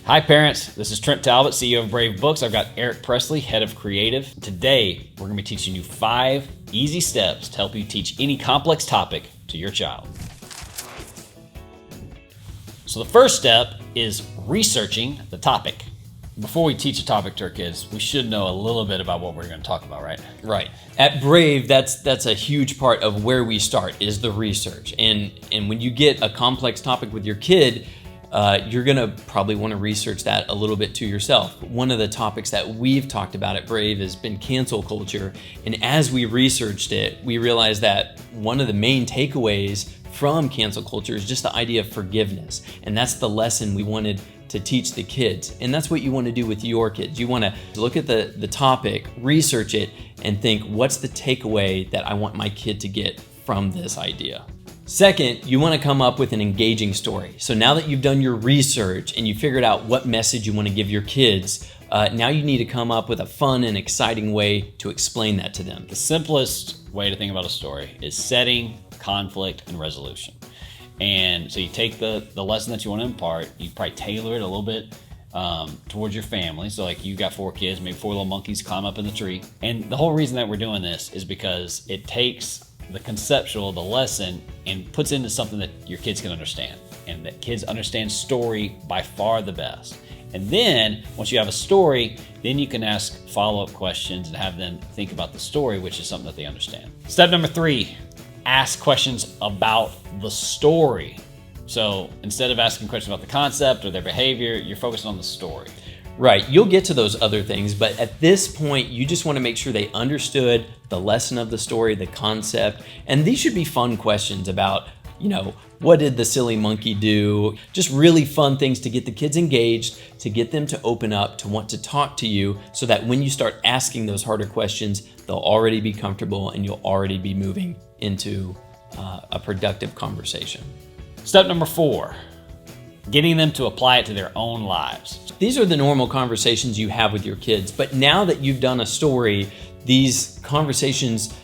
Hi parents, this is Trent Talbot, CEO of Brave Books. I've got Eric Presley, head of creative. Today, we're gonna be teaching you 5 easy steps to help you teach any complex topic to your child. So the first step is researching the topic. Before we teach a topic to our kids, we should know a little bit about what we're gonna talk about, right? Right. At Brave, that's a huge part of where we start is the research. And when you get a complex topic with your kid, you're gonna probably wanna research that a little bit to yourself. One of the topics that we've talked about at Brave has been cancel culture. And as we researched it, we realized that one of the main takeaways from cancel culture is just the idea of forgiveness. And that's the lesson we wanted to teach the kids. And that's what you want to do with your kids. You want to look at the topic, research it, and think, what's the takeaway that I want my kid to get from this idea? Second, you want to come up with an engaging story. So now that you've done your research and you figured out what message you want to give your kids, now you need to come up with a fun and exciting way to explain that to them. The simplest way to think about a story is setting, conflict, and resolution. And so you take the lesson that you want to impart, you probably tailor it a little bit towards your family. So like you got 4 kids, maybe 4 little monkeys climb up in the tree. And the whole reason that we're doing this is because it takes the conceptual, the lesson, and puts it into something that your kids can understand. And that kids understand story by far the best. And then once you have a story, then you can ask follow-up questions and have them think about the story, which is something that they understand. Step number 3, ask questions about the story. So instead of asking questions about the concept or their behavior, you're focusing on the story. Right, you'll get to those other things, but at this point, you just want to make sure they understood the lesson of the story, the concept, and these should be fun questions about, what did the silly monkey do? Just really fun things to get the kids engaged, to get them to open up, to want to talk to you, so that when you start asking those harder questions, they'll already be comfortable and you'll already be moving into a productive conversation. Step number 4, getting them to apply it to their own lives. These are the normal conversations you have with your kids, but now that you've done a story, these conversations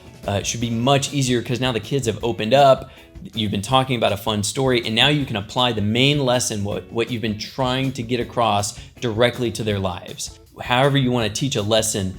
should be much easier because now the kids have opened up, you've been talking about a fun story, and now you can apply the main lesson, what you've been trying to get across directly to their lives. However you want to teach a lesson,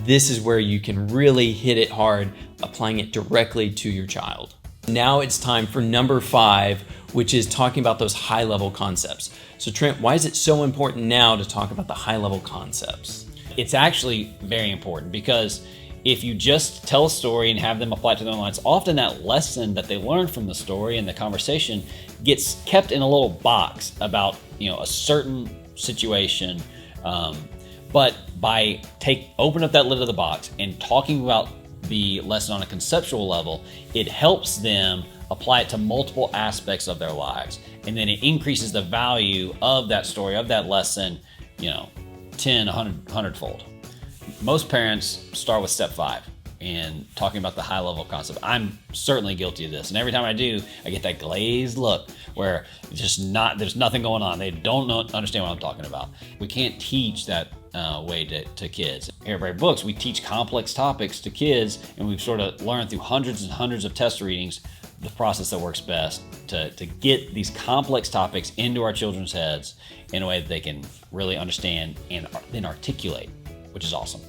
this is where you can really hit it hard, applying it directly to your child. Now it's time for number 5, which is talking about those high-level concepts. So Trent, why is it so important now to talk about the high-level concepts? It's actually very important because if you just tell a story and have them apply it to their own lives, often that lesson that they learned from the story and the conversation gets kept in a little box about a certain situation. But by open up that lid of the box and talking about the lesson on a conceptual level, it helps them apply it to multiple aspects of their lives. And then it increases the value of that story, of that lesson, 10, 100-fold. Most parents start with step 5 and talking about the high level concept. I'm certainly guilty of this. And every time I do, I get that glazed look where there's nothing going on. They don't understand what I'm talking about. We can't teach that way to kids. Here at Brave Books, we teach complex topics to kids, and we've sort of learned through hundreds and hundreds of test readings the process that works best to get these complex topics into our children's heads in a way that they can really understand and then articulate, which is awesome.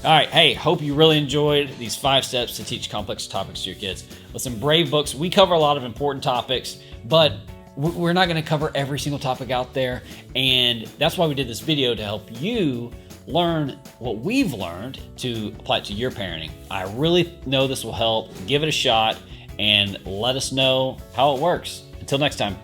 All right, hey, hope you really enjoyed these 5 steps to teach complex topics to your kids. Listen, Brave Books, we cover a lot of important topics, but we're not gonna cover every single topic out there, and that's why we did this video, to help you learn what we've learned to apply it to your parenting. I really know this will help. Give it a shot and let us know how it works. Until next time.